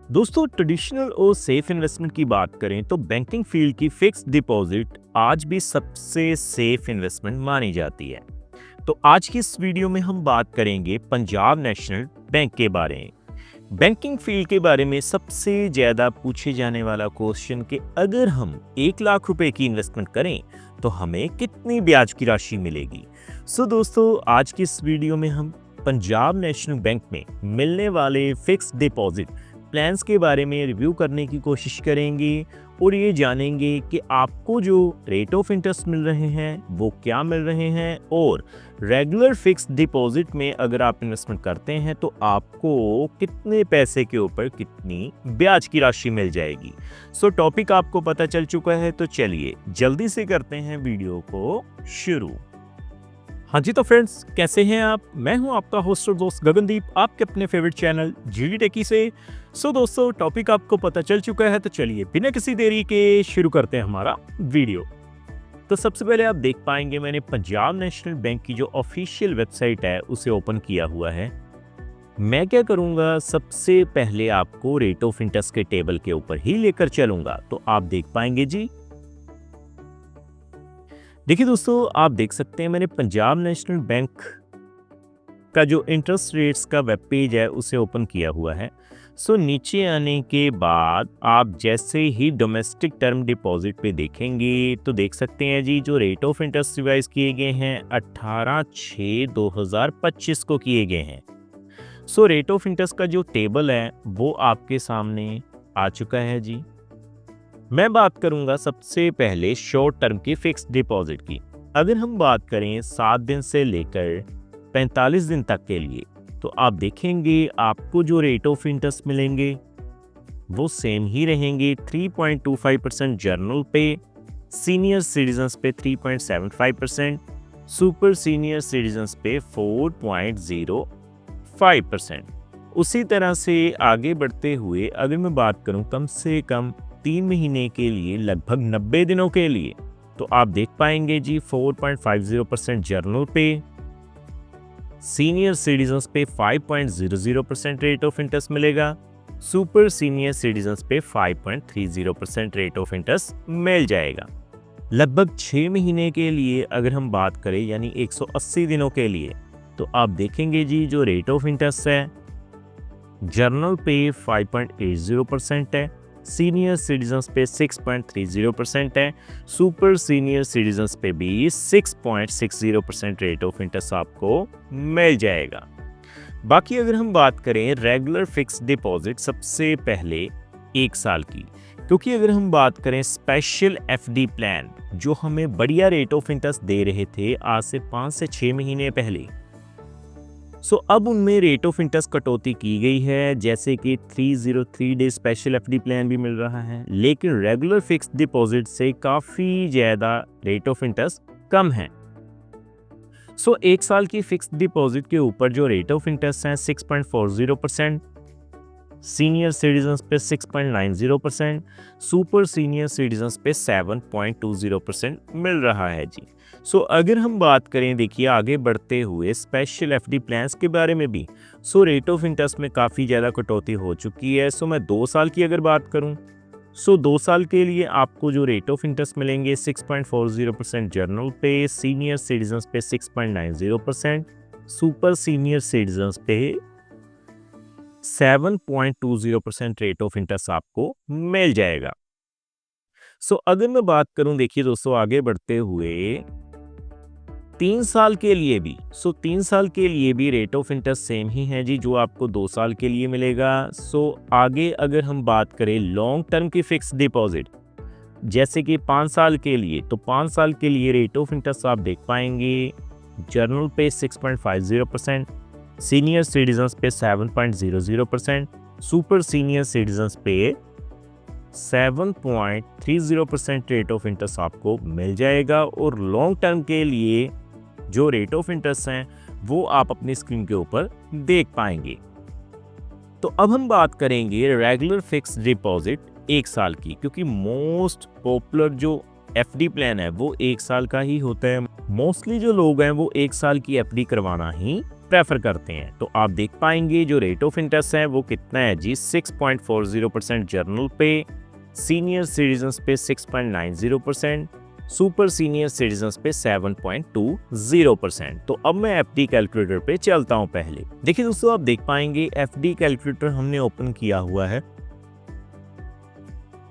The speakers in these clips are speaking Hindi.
दोस्तों ट्रेडिशनल और सेफ इन्वेस्टमेंट की बात करें तो बैंकिंग फील्ड की फिक्स्ड डिपॉजिट आज भी सबसे सेफ इन्वेस्टमेंट मानी जाती है। तो आज की इस वीडियो में हम बात करेंगे पंजाब नेशनल बैंक के बारे में। बैंकिंग फील्ड के बारे में सबसे ज्यादा पूछे जाने वाला क्वेश्चन कि अगर हम 1 लाख रुपए की इन्वेस्टमेंट करें तो हमें कितनी ब्याज की राशि मिलेगी। दोस्तों आज की इस वीडियो में हम पंजाब नेशनल बैंक में मिलने वाले फिक्स्ड डिपॉजिट प्लान्स के बारे में रिव्यू करने की कोशिश करेंगे और ये जानेंगे कि आपको जो रेट ऑफ इंटरेस्ट मिल रहे हैं वो क्या मिल रहे हैं और रेगुलर फिक्स्ड डिपॉजिट में अगर आप इन्वेस्टमेंट करते हैं तो आपको कितने पैसे के ऊपर कितनी ब्याज की राशि मिल जाएगी। टॉपिक आपको पता चल चुका है तो चलिए जल्दी से करते हैं वीडियो को शुरू। हाँ जी, तो फ्रेंड्स कैसे हैं आप? मैं हूं आपका होस्ट और दोस्त गगनदीप, आपके अपने फेवरेट चैनल जीडी टेकी से। दोस्तों टॉपिक आपको पता चल चुका है तो चलिए बिना किसी देरी के शुरू करते हैं हमारा वीडियो। तो सबसे पहले आप देख पाएंगे मैंने पंजाब नेशनल बैंक की जो ऑफिशियल वेबसाइट है उसे ओपन किया हुआ है। मैं क्या करूंगा, सबसे पहले आपको रेट ऑफ इंटरेस्ट के टेबल के ऊपर ही लेकर चलूंगा। तो आप देख पाएंगे जी, देखिए दोस्तों आप देख सकते हैं मैंने पंजाब नेशनल बैंक का जो इंटरेस्ट रेट्स का वेब पेज है उसे ओपन किया हुआ है। नीचे आने के बाद आप जैसे ही डोमेस्टिक टर्म डिपॉजिट पे देखेंगे तो देख सकते हैं जी जो रेट ऑफ इंटरेस्ट रिवाइज किए गए हैं 18/6/2025 को किए गए हैं। रेट ऑफ इंटरेस्ट का जो टेबल है वो आपके सामने आ चुका है जी। मैं बात करूंगा सबसे पहले शॉर्ट टर्म की फिक्स्ड डिपॉजिट की। अगर हम बात करें 7 दिन से लेकर 45 दिन तक के लिए तो आप देखेंगे आपको जो रेट ऑफ इंटरेस्ट मिलेंगे वो सेम ही रहेंगे। 3.25% जर्नल पे, सीनियर सिटीजन्स पे 3.75%, सुपर सीनियर सिटीजन्स पे 4.05%। उसी तरह से आगे बढ़ते हुए अगर मैं बात करूं कम से कम 3 महीने के लिए लगभग 90 दिनों के लिए तो आप देख पाएंगे जी 4.50% जर्नल पे, सीनियर सिटीजन्स पे 5.00% रेट ऑफ इंटरेस्ट मिलेगा, सुपर सीनियर सिटीजन्स पे 5.30% रेट ऑफ इंटरेस्ट मिल जाएगा। लगभग 6 महीने के लिए अगर हम बात करें यानी 180 दिनों के लिए तो आप देखेंगे जी जो रेट ऑफ इंटरेस्ट है जर्नल पे 5.80% है, सीनियर सिटीजन्स पे 6.30% है, सुपर सीनियर सिटीजन्स पे भी 6.60% रेट ऑफ इंटरेस्ट आपको मिल जाएगा। बाकी अगर हम बात करें रेगुलर फिक्स्ड डिपॉजिट सबसे पहले 1 साल की, क्योंकि अगर हम बात करें स्पेशल एफडी प्लान जो हमें बढ़िया रेट ऑफ इंटरेस्ट दे रहे थे आज से 5 से 6 महीने पहले, अब उनमें रेट ऑफ इंटरेस्ट कटौती की गई है, जैसे कि 303 डे स्पेशल एफडी प्लान भी मिल रहा है, लेकिन रेगुलर फिक्स्ड डिपॉजिट से काफ़ी ज़्यादा रेट ऑफ इंटरेस्ट कम है। 1 साल की फिक्स्ड डिपॉजिट के ऊपर जो रेट ऑफ इंटरेस्ट है 6.40%, सीनियर सिटीजन्स पे 6.90%, सुपर सीनियर सिटीजन्स पे 7.20% मिल रहा है जी। अगर हम बात करें देखिए आगे बढ़ते हुए स्पेशल एफडी प्लान्स के बारे में भी रेट ऑफ इंटरेस्ट में काफ़ी ज़्यादा कटौती हो चुकी है। मैं 2 साल की अगर बात करूं 2 साल के लिए आपको जो रेट ऑफ इंटरेस्ट मिलेंगे 6.40% जर्नल पे, सीनियर सिटीजन्स पे 6.90%, सुपर सीनियर सिटीजन्स पे 7.20% रेट ऑफ इंटरेस्ट आपको मिल जाएगा। अगर मैं बात करूं देखिए दोस्तों आगे बढ़ते हुए 3 साल के लिए भी 3 साल के लिए भी रेट ऑफ इंटरेस्ट सेम ही है जी जो आपको 2 साल के लिए मिलेगा। आगे अगर हम बात करें लॉन्ग टर्म की फिक्स्ड डिपॉजिट जैसे कि 5 साल के लिए तो 5 साल के लिए रेट ऑफ इंटरेस्ट आप देख पाएंगे जर्नल पे 6.50%, सीनियर सिटीजन्स पे 7.00%, सुपर सीनियर सिटीजन्स पे 7.30% रेट ऑफ इंटरेस्ट आपको मिल जाएगा। और लॉन्ग टर्म के लिए जो रेट ऑफ इंटरेस्ट हैं वो आप अपनी स्क्रीन के ऊपर देख पाएंगे। तो अब हम बात करेंगे रेगुलर फिक्स्ड डिपॉजिट 1 साल की, क्योंकि मोस्ट पॉपुलर जो एफडी प्लान है वो 1 साल का ही होता है। मोस्टली जो लोग हैं वो 1 साल की एफडी करवाना ही प्रेफर करते हैं। तो आप देख पाएंगे जो रेट ऑफ इंटरेस्ट है वो कितना है जी, 6.40% जनरल पे, सीनियर सिटीजन्स पे 6.90%, सुपर सीनियर सिटीजन्स पे 7.20%। तो अब मैं एफडी कैलकुलेटर पे चलता हूं। पहले देखिए दोस्तों, आप देख पाएंगे एफडी कैलकुलेटर हमने ओपन किया हुआ है।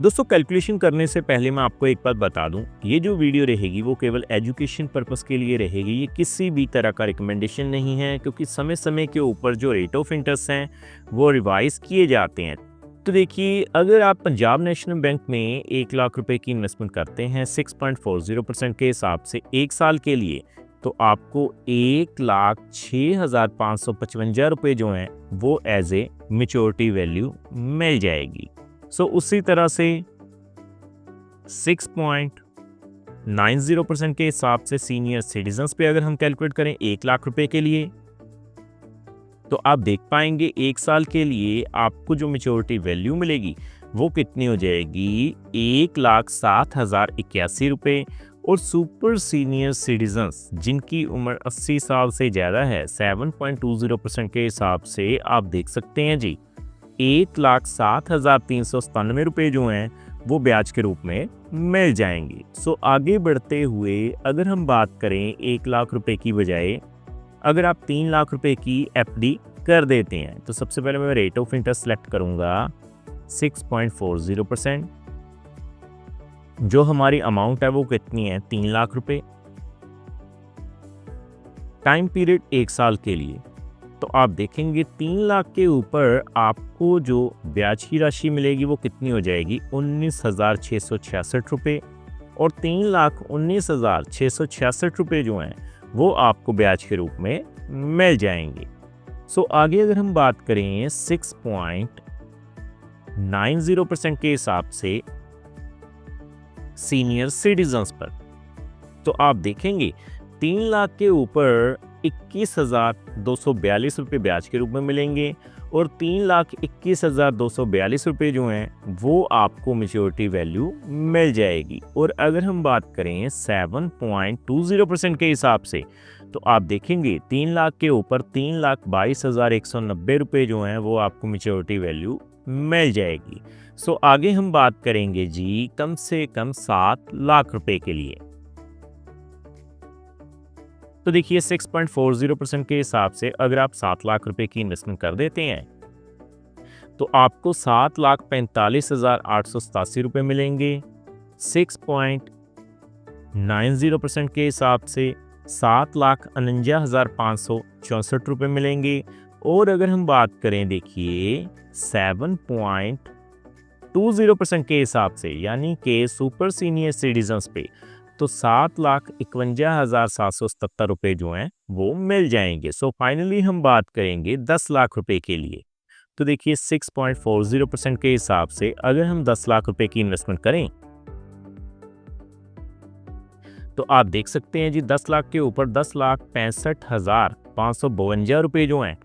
दोस्तों कैलकुलेशन करने से पहले मैं आपको एक बात बता दूं, ये जो वीडियो रहेगी वो केवल एजुकेशन पर्पस के लिए रहेगी, ये किसी भी तरह का रिकमेंडेशन नहीं है, क्योंकि समय समय के ऊपर जो रेट ऑफ इंटरेस्ट हैं वो रिवाइज किए जाते हैं। तो देखिए, अगर आप पंजाब नेशनल बैंक में 1 लाख रुपए की इन्वेस्टमेंट करते हैं 6.40% के हिसाब से 1 साल के लिए, तो आपको 1,06,555 रुपये जो हैं वो एज ए मैच्योरिटी वैल्यू मिल जाएगी। सो उसी तरह से 6.90% के हिसाब से सीनियर सिटीजन्स पे अगर हम कैलकुलेट करें 1 लाख रुपए के लिए, तो आप देख पाएंगे 1 साल के लिए आपको जो मैच्योरिटी वैल्यू मिलेगी वो कितनी हो जाएगी, 1,07,081 रुपये। और सुपर सीनियर सिटीजन्स जिनकी उम्र 80 साल से ज़्यादा है 7.20% के हिसाब से आप देख सकते हैं जी 1,07,397 रुपये जो हैं वो ब्याज के रूप में मिल जाएंगे। सो आगे बढ़ते हुए अगर हम बात करें 1 लाख रुपए की बजाय अगर आप 3 लाख रुपए की एफडी कर देते हैं, तो सबसे पहले मैं रेट ऑफ इंटरेस्ट सेलेक्ट करूंगा 6.40%। जो हमारी अमाउंट है वो कितनी है, 3 लाख रुपए। टाइम पीरियड 1 साल के लिए, तो आप देखेंगे 3 लाख के ऊपर आपको जो ब्याज की राशि मिलेगी वो कितनी हो जाएगी, 19,666 रुपये। और 3,19,666 रुपये जो हैं वो आपको ब्याज के रूप में मिल जाएंगे। सो आगे अगर हम बात करें 6.90% के हिसाब से सीनियर सिटीजन्स पर, तो आप देखेंगे 3 लाख के ऊपर 21,242 रुपये ब्याज के रूप में मिलेंगे और 3,21,242 रुपये जो हैं वो आपको मैच्योरिटी वैल्यू मिल जाएगी। और अगर हम बात करें 7.20% के हिसाब से, तो आप देखेंगे 3 लाख के ऊपर 3,22,190 रुपये जो हैं वो आपको मैच्योरिटी वैल्यू मिल जाएगी। सो आगे हम बात करेंगे जी कम से कम 7 लाख रुपए के लिए। तो देखिए 6.40% के हिसाब से अगर आप 7 लाख रुपए की इन्वेस्टमेंट कर देते हैं तो आपको 7,45,887 रुपये मिलेंगे। 6.90% के हिसाब से 7,49,564 रुपये मिलेंगे। और अगर हम बात करें देखिए 7.20% के हिसाब से यानी कि सुपर सीनियर सिटीजन्स पे, तो 7,51,777 रुपये जो हैं वो मिल जाएंगे। सो फाइनली हम बात करेंगे 10 लाख रुपए के लिए। तो देखिए 6.40% के हिसाब से अगर हम 10 लाख रुपए की इन्वेस्टमेंट करें, तो आप देख सकते हैं जी 10 लाख के ऊपर 10,65,552 रुपये जो हैं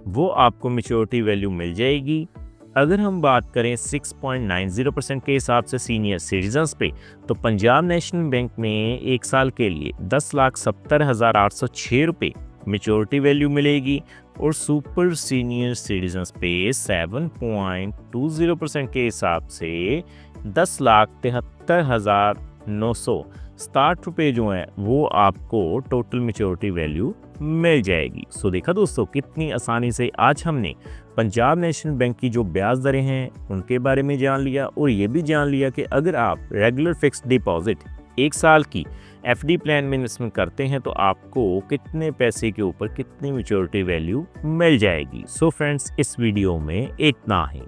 वो आपको मैच्योरिटी वैल्यू मिल जाएगी। अगर हम बात करें 6.90% के हिसाब से सीनियर सिटीजन्स पे, तो पंजाब नेशनल बैंक में 1 साल के लिए 10,70,806 रुपये मैच्योरिटी वैल्यू मिलेगी और सुपर सीनियर सिटीजन्स पे 7.20% के हिसाब से 10,73,967 रुपये जो हैं वो आपको टोटल मैच्योरिटी वैल्यू मिल जाएगी। सो देखा दोस्तों कितनी आसानी से आज हमने पंजाब नेशनल बैंक की जो ब्याज दरें हैं उनके बारे में जान लिया और ये भी जान लिया कि अगर आप रेगुलर फिक्स्ड डिपॉजिट 1 साल की एफडी प्लान में इन्वेस्टमेंट करते हैं तो आपको कितने पैसे के ऊपर कितनी मैच्योरिटी वैल्यू मिल जाएगी। सो फ्रेंड्स, इस वीडियो में इतना ही।